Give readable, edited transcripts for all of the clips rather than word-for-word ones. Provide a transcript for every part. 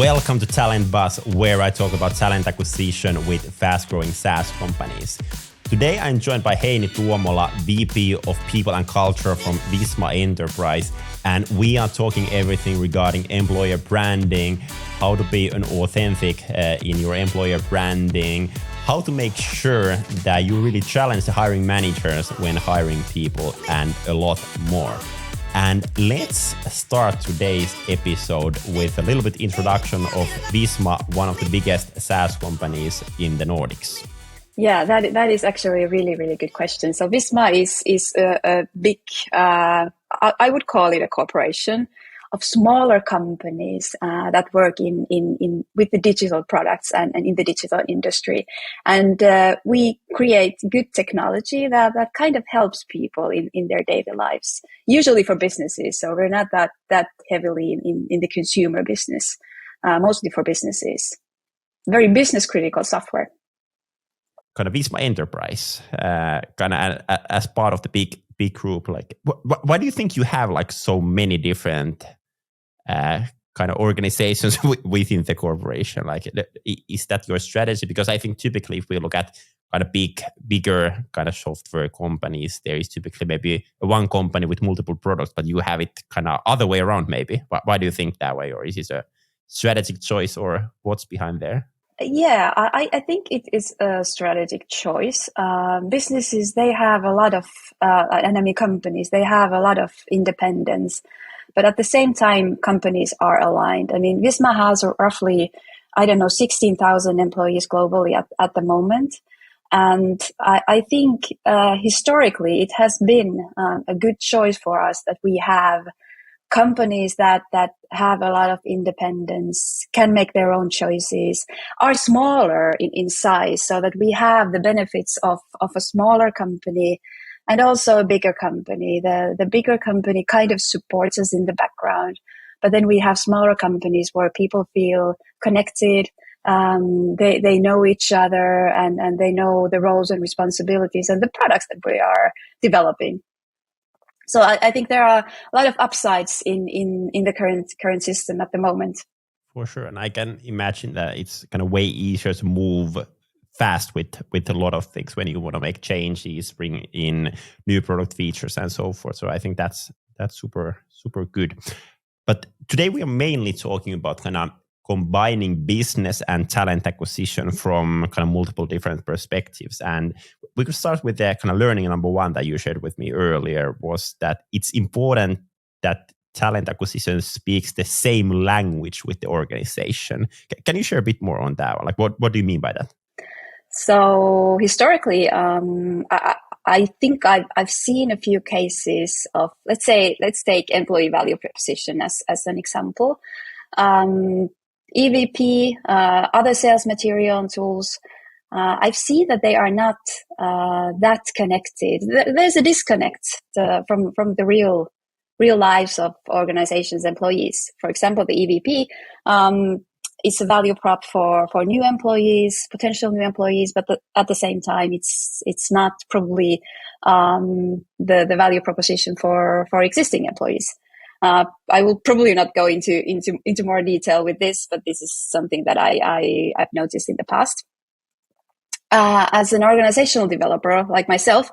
Welcome to Talent Buzz, where I talk about talent acquisition with fast-growing SaaS companies. Today, I'm joined by Heini Tuomola, VP of People and Culture from Visma Enterprise, and we are talking everything regarding employer branding, how to be an authentic in your employer branding, how to make sure that you really challenge the hiring managers when hiring people, and a lot more. And let's start today's episode with a little bit introduction of Visma, one of the biggest SaaS companies in the Nordics. Yeah, that is actually a really, really good question. So Visma is a big, I would call it a corporation of smaller companies that work in with the digital products and in the digital industry. And we create good technology that kind of helps people in their daily lives, usually for businesses. So we're not that heavily in the consumer business, mostly for businesses. Very business critical software. Kind of Visma Enterprise, kind of as part of the big group. Like, why do you think you have like so many different kind of organizations within the corporation? Like, is that your strategy? Because I think typically if we look at kind of bigger kind of software companies, there is typically maybe one company with multiple products, but you have it kind of other way around maybe. Why do you think that way? Or is this a strategic choice, or what's behind there? Yeah, I think it is a strategic choice. Businesses, they have a lot of, and I mean companies, they have a lot of independence. But at the same time, companies are aligned. I mean, Visma has roughly, 16,000 employees globally at the moment. And I think historically it has been a good choice for us that we have companies that have a lot of independence, can make their own choices, are smaller in size, so that we have the benefits of a smaller company and also a bigger company. The bigger company kind of supports us in the background, but then we have smaller companies where people feel connected. They know each other and they know the roles and responsibilities and the products that we are developing. So I think there are a lot of upsides in the current system at the moment. For sure. And I can imagine that it's kind of way easier to move fast with a lot of things when you want to make changes, bring in new product features and so forth. So I think that's super, super good. But today we are mainly talking about kind of combining business and talent acquisition from kind of multiple different perspectives. And we could start with the kind of learning number one that you shared with me earlier, was that it's important that talent acquisition speaks the same language with the organization. Can you share a bit more on that? Like, what do you mean by that? So historically, I think I've seen a few cases of, let's take employee value proposition as an example. EVP, other sales material and tools, I've seen that they are not that connected. There's a disconnect from the real lives of organizations' employees. For example, the EVP is a value prop for new employees, potential new employees, but at the same time, it's not probably the value proposition for existing employees. I will probably not go into more detail with this, but this is something that I've noticed in the past. As an organizational developer like myself,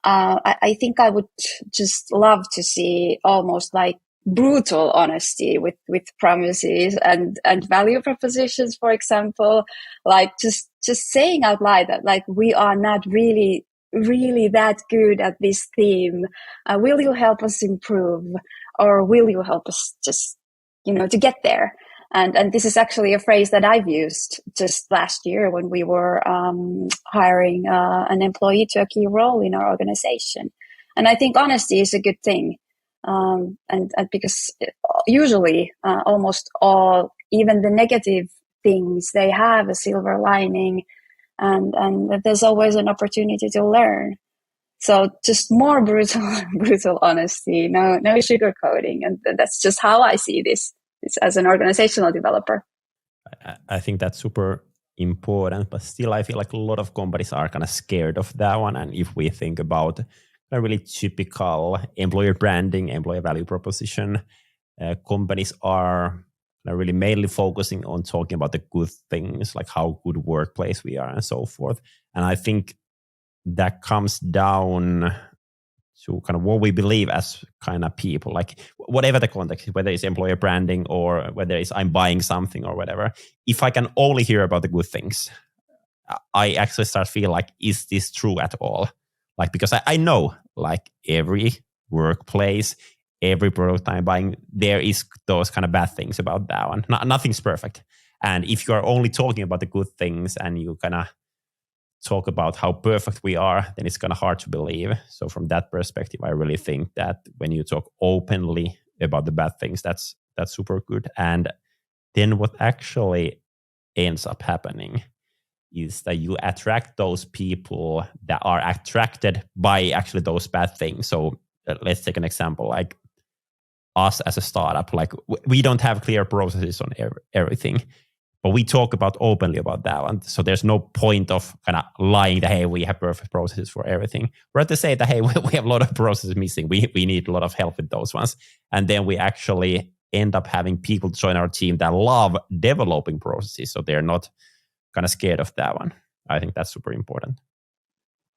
I think I would just love to see almost like brutal honesty with promises and value propositions, for example, like just saying out loud that like we are not really that good at this theme. Will you help us improve? Or will you help us just, to get there? And this is actually a phrase that I've used just last year when we were hiring an employee to a key role in our organization. And I think honesty is a good thing. And because usually almost all, even the negative things, they have a silver lining, and there's always an opportunity to learn. So just more brutal honesty, no sugarcoating. And that's just how I see this as an organizational developer. I think that's super important, but still I feel like a lot of companies are kind of scared of that one. And if we think about a really typical employer branding, employer value proposition, companies are really mainly focusing on talking about the good things, like how good workplace we are and so forth. And I think that comes down to kind of what we believe as kind of people, like whatever the context, whether it's employer branding or whether it's I'm buying something or whatever. If I can only hear about the good things, I actually start feel like, is this true at all? Like, because I know like every workplace, every product I'm buying, there is those kind of bad things about that one. Nothing's perfect. And if you are only talking about the good things and you kind of talk about how perfect we are, then it's kind of hard to believe. So from that perspective, I really think that when you talk openly about the bad things, that's super good. And then what actually ends up happening is that you attract those people that are attracted by actually those bad things. So let's take an example, like us as a startup, like we don't have clear processes on everything, but we talk about openly about that one. So there's no point of kind of lying that, hey, we have perfect processes for everything. We're to say that, hey, we have a lot of processes missing. We need a lot of help with those ones. And then we actually end up having people join our team that love developing processes. So they're not kind of scared of that one. I think that's super important.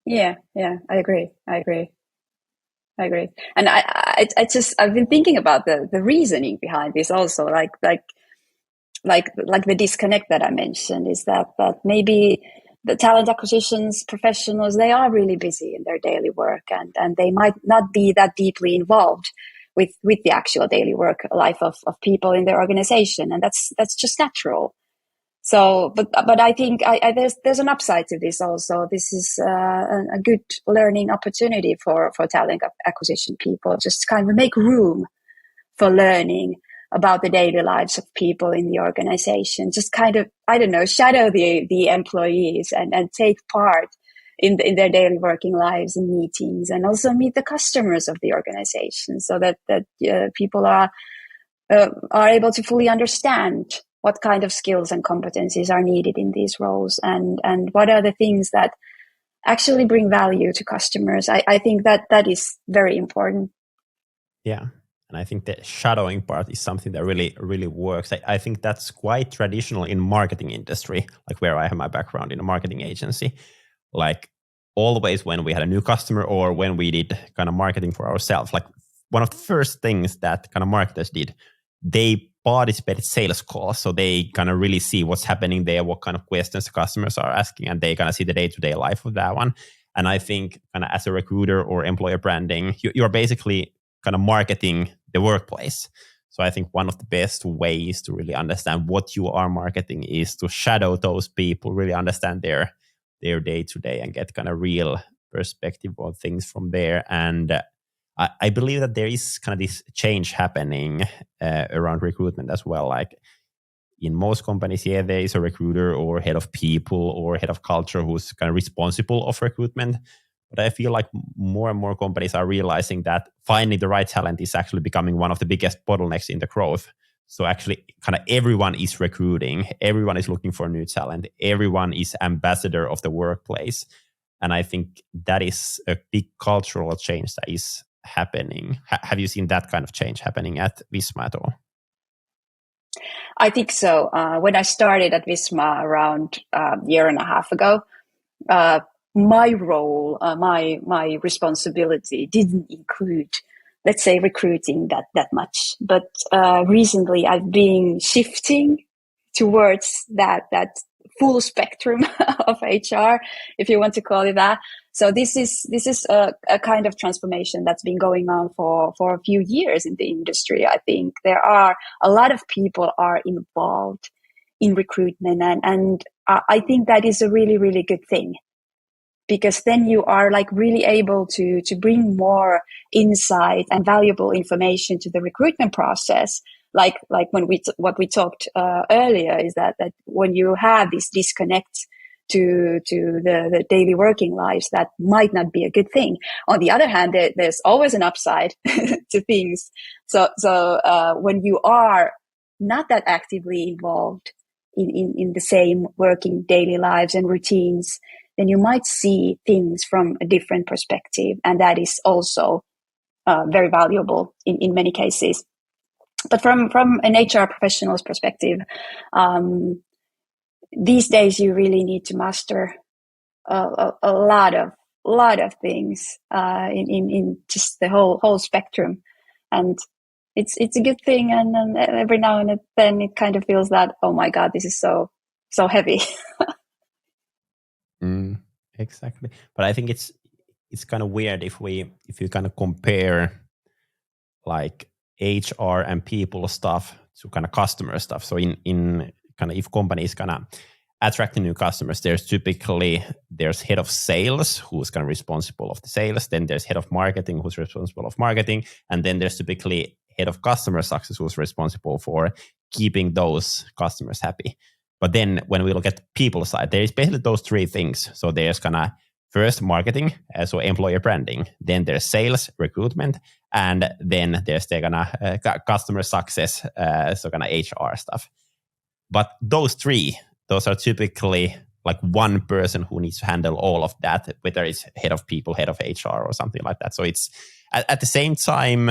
Yeah, I agree. And I've been thinking about the reasoning behind this also, like the disconnect that I mentioned is that maybe the talent acquisitions professionals, they are really busy in their daily work and they might not be that deeply involved with the actual daily work life of people in their organization. And that's just natural. So, but I think there's an upside to this also. This is a good learning opportunity for talent acquisition people. Just kind of make room for learning about the daily lives of people in the organization. Just kind of, I don't know, shadow the employees and take part in their daily working lives and meetings, and also meet the customers of the organization, so that people are able to fully understand what kind of skills and competencies are needed in these roles, and what are the things that actually bring value to customers. I think that is very important. Yeah. And I think the shadowing part is something that really, really works. I think that's quite traditional in marketing industry, like where I have my background in a marketing agency. Like always when we had a new customer or when we did kind of marketing for ourselves, like one of the first things that kind of marketers did, they participated sales calls. So they kind of really see what's happening there, what kind of questions the customers are asking, and they kind of see the day-to-day life of that one. And I think kind of as a recruiter or employer branding, you're basically kind of marketing the workplace. So I think one of the best ways to really understand what you are marketing is to shadow those people, really understand their day-to-day and get kind of real perspective on things from there. And I believe that there is kind of this change happening around recruitment as well. Like in most companies, yeah, there is a recruiter or head of people or head of culture who's kind of responsible of recruitment. But I feel like more and more companies are realizing that finding the right talent is actually becoming one of the biggest bottlenecks in the growth. So actually kind of everyone is recruiting, everyone is looking for new talent, everyone is ambassador of the workplace. And I think that is a big cultural change that is happening. Have you seen that kind of change happening at Visma at all? I think so. When I started at Visma around a year and a half ago, my role, my responsibility didn't include, let's say, recruiting that much. But recently, I've been shifting towards that full spectrum of HR, if you want to call it that. So this is a kind of transformation that's been going on for a few years in the industry. I think there are a lot of people are involved in recruitment, and I think that is a really, really good thing, because then you are like really able to bring more insight and valuable information to the recruitment process. Like when what we talked earlier is that when you have this disconnect to the daily working lives, that might not be a good thing. On the other hand, there's always an upside to things. So when you are not that actively involved in the same working daily lives and routines, then you might see things from a different perspective, and that is also very valuable in many cases. But from an HR professional's perspective, these days you really need to master a lot of things in just the whole spectrum, and it's a good thing. And then every now and then it kind of feels that, oh my god, this is so heavy. Exactly, but I think it's kind of weird if you kind of compare like HR and people stuff to kind of customer stuff. So in kind of if companies kind of attracting new customers, there's head of sales who's kind of responsible of the sales, then there's head of marketing who's responsible of marketing, and then there's typically head of customer success who's responsible for keeping those customers happy. But then when we look at people side, there's basically those three things. So there's kind of first marketing, so employer branding, then there's sales, recruitment, and then there's the kind of customer success, so kind of HR stuff. But those are typically like one person who needs to handle all of that, whether it's head of people, head of HR, or something like that. So it's at the same time,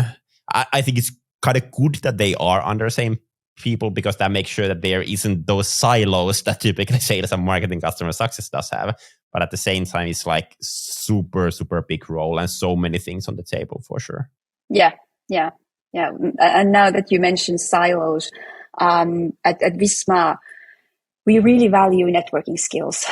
I think it's kind of good that they are under the same people, because that makes sure that there isn't those silos that typically sales and marketing customer success does have. But at the same time, it's like super, super big role and so many things on the table for sure. Yeah. And now that you mentioned silos, at Visma, we really value networking skills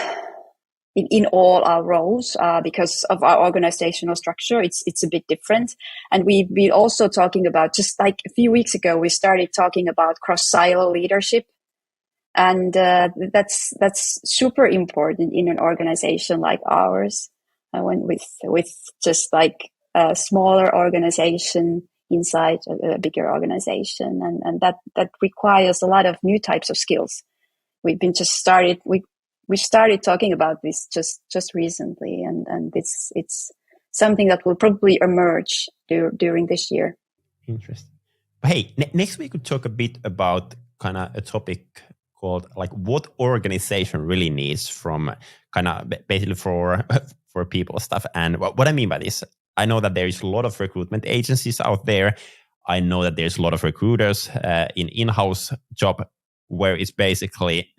in all our roles because of our organizational structure. It's a bit different. And we've been also talking about, just like a few weeks ago, we started talking about cross-silo leadership. And that's super important in an organization like ours, when with just like a smaller organization inside a bigger organization, and that requires a lot of new types of skills. We've been we started talking about this just recently, and it's something that will probably emerge during this year. Interesting. But hey, next we could talk a bit about kind of a topic called like what organization really needs from kind of basically for people stuff. And what I mean by this, I know that there is a lot of recruitment agencies out there. I know that there's a lot of recruiters in-house job where it's basically,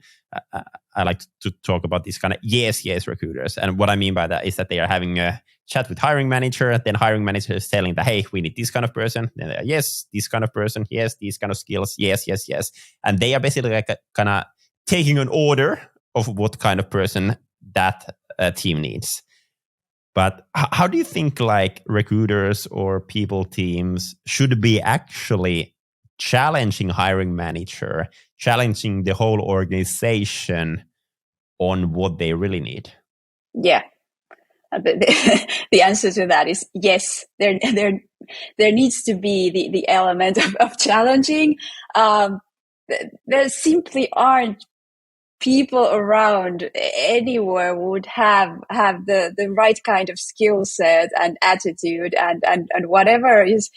I like to talk about these kind of yes recruiters. And what I mean by that is that they are having a chat with hiring manager, then hiring manager is telling that, hey, we need this kind of person. Then yes, this kind of person. Yes, these kind of skills. Yes. And they are basically like kind of taking an order of what kind of person that team needs. But how do you think like recruiters or people teams should be actually challenging hiring manager, challenging the whole organization on what they really need? Yeah. The answer to that is yes. There needs to be the element of challenging. There simply aren't people around anywhere would have the right kind of skill set and attitude and whatever is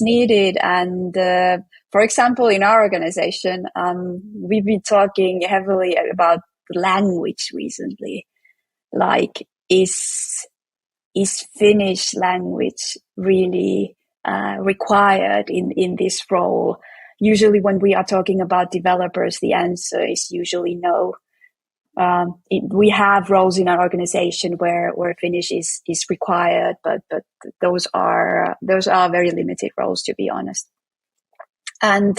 needed. And for example, in our organization, we've been talking heavily about language recently. Like, is Finnish language really required in this role? Usually when we are talking about developers, the answer is usually no. We have roles in our organization where Finnish is required, but those are very limited roles, to be honest. And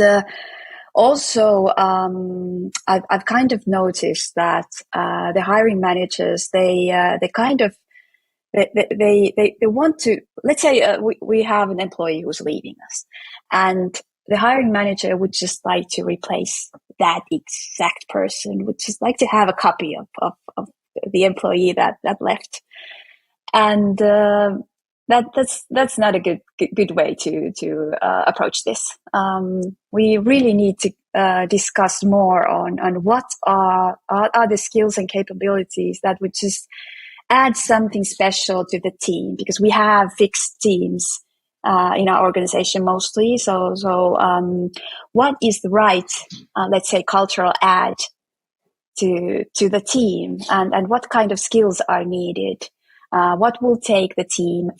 also, I've kind of noticed that the hiring managers, they want to, let's say we have an employee who's leaving us, and the hiring manager would just like to replace that exact person, would just like to have a copy of the employee that left. And that's not a good way to approach this. We really need to discuss more on what are the skills and capabilities that would just add something special to the team, because we have fixed teams in our organization mostly. So what is the right, let's say, cultural add to the team, and what kind of skills are needed? What will take the team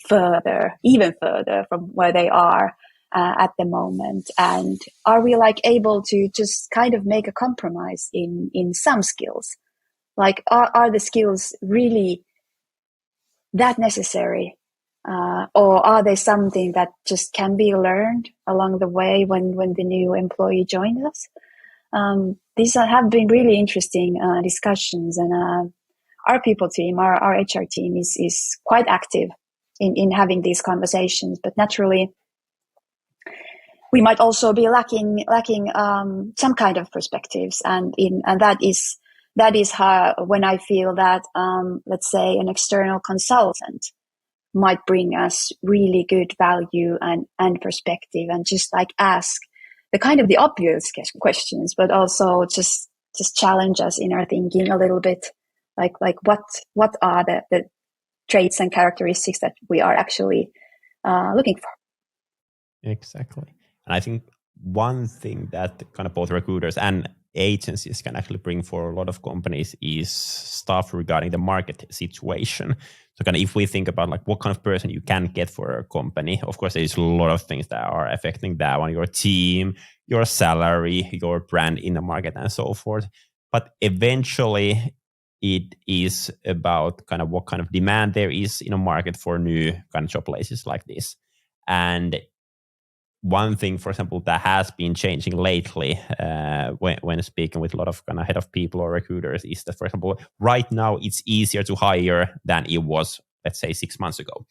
even further from where they are? at the moment, and are we like able to just kind of make a compromise in some skills? Like, are the skills really that necessary, or are they something that just can be learned along the way when the new employee joins us? These have been really interesting discussions, and our people team, our HR team is quite active in having these conversations. But naturally, we might also be lacking some kind of perspectives, and that is how, when I feel that let's say an external consultant might bring us really good value and perspective, and just like ask the kind of the obvious questions, but also just challenge us in our thinking a little bit, like what are the traits and characteristics that we are actually looking for. Exactly. And I think one thing that kind of both recruiters and agencies can actually bring for a lot of companies is stuff regarding the market situation. So kind of if we think about like what kind of person you can get for a company, of course, there's a lot of things that are affecting that one, your team, your salary, your brand in the market, and so forth. But eventually it is about kind of what kind of demand there is in a market for new kind of job places like this. And one thing, for example, that has been changing lately when speaking with a lot of kind of head of people or recruiters is that, for example, right now it's easier to hire than it was, let's say, 6 months ago.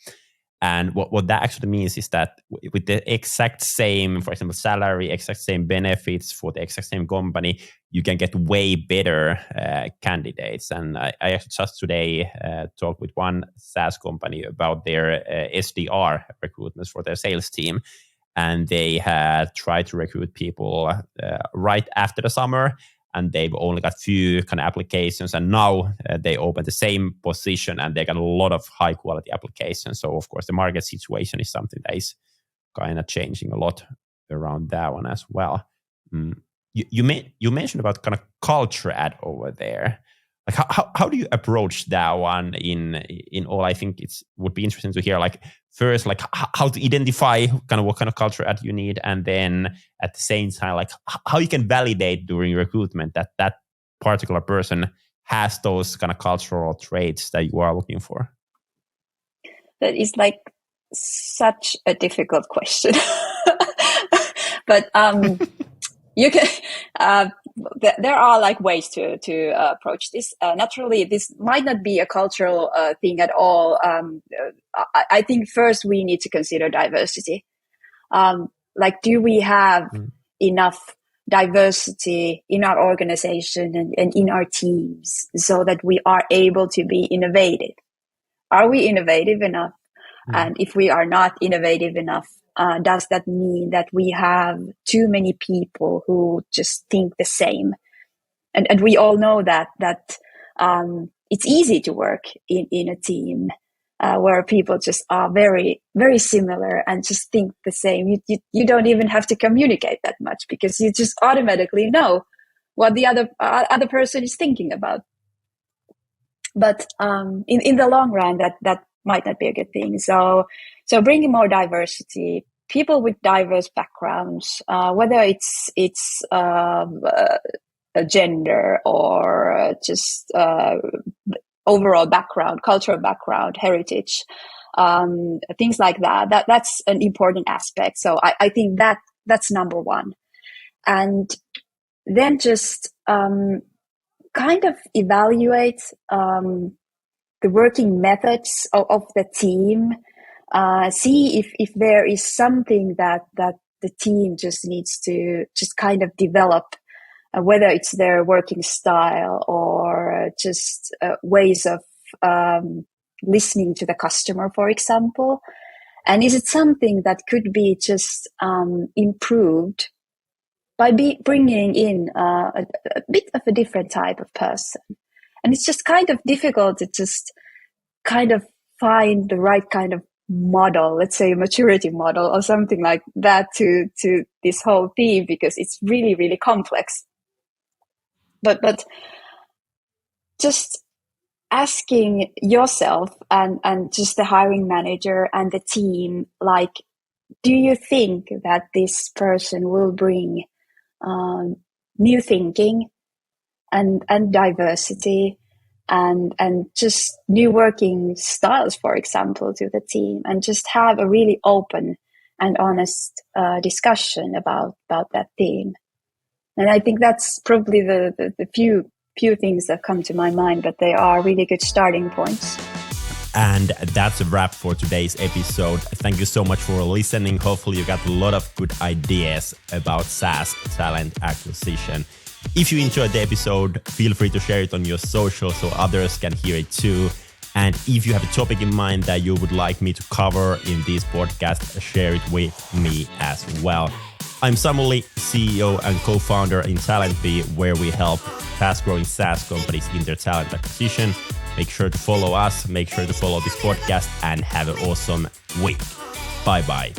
And what that actually means is that with the exact same, for example, salary, exact same benefits for the exact same company, you can get way better candidates. And I actually just today talked with one SaaS company about their SDR recruitments for their sales team. And they had tried to recruit people right after the summer, and they've only got few kind of applications. And now they open the same position, and they got a lot of high quality applications. So of course, the market situation is something that is kind of changing a lot around that one as well. You mentioned about kind of culture ad over there. Like how do you approach that one in all? I think it would be interesting to hear, like, first, like how to identify kind of what kind of culture ad you need, and then at the same time, like how you can validate during recruitment that particular person has those kind of cultural traits that you are looking for. That is like such a difficult question. But you can there are like ways to approach this. Naturally, this might not be a cultural thing at all. I think first we need to consider diversity. Like, do we have enough diversity in our organization and in our teams so that we are able to be innovative? Are we innovative enough? And if we are not innovative enough, does that mean that we have too many people who just think the same? And we all know that it's easy to work in a team where people just are very, very similar and just think the same. You don't even have to communicate that much, because you just automatically know what the other person is thinking about. But in the long run, that might not be a good thing. So bringing more diversity, people with diverse backgrounds, whether it's a gender or just overall background, cultural background, heritage, things like that's an important aspect. So I think that's number one. And then just kind of evaluate the working methods of the team, see if there is something that the team just needs to just kind of develop, whether it's their working style or just ways of listening to the customer, for example. And is it something that could be just improved by bringing in a bit of a different type of person? And it's just kind of difficult to just kind of find the right kind of model, let's say a maturity model or something like that to this whole theme, because it's really, really complex. But just asking yourself and just the hiring manager and the team, like, do you think that this person will bring new thinking and diversity and just new working styles, for example, to the team, and just have a really open and honest discussion about that theme? And I think that's probably the few things that come to my mind, but they are really good starting points. And that's a wrap for today's episode. Thank you so much for listening. Hopefully you got a lot of good ideas about SaaS talent acquisition. If you enjoyed the episode, feel free to share it on your social so others can hear it too. And if you have a topic in mind that you would like me to cover in this podcast, share it with me as well. I'm Samuli, CEO and co-founder in TalentBee, where we help fast-growing SaaS companies in their talent acquisition. Make sure to follow us, make sure to follow this podcast, and have an awesome week. Bye-bye.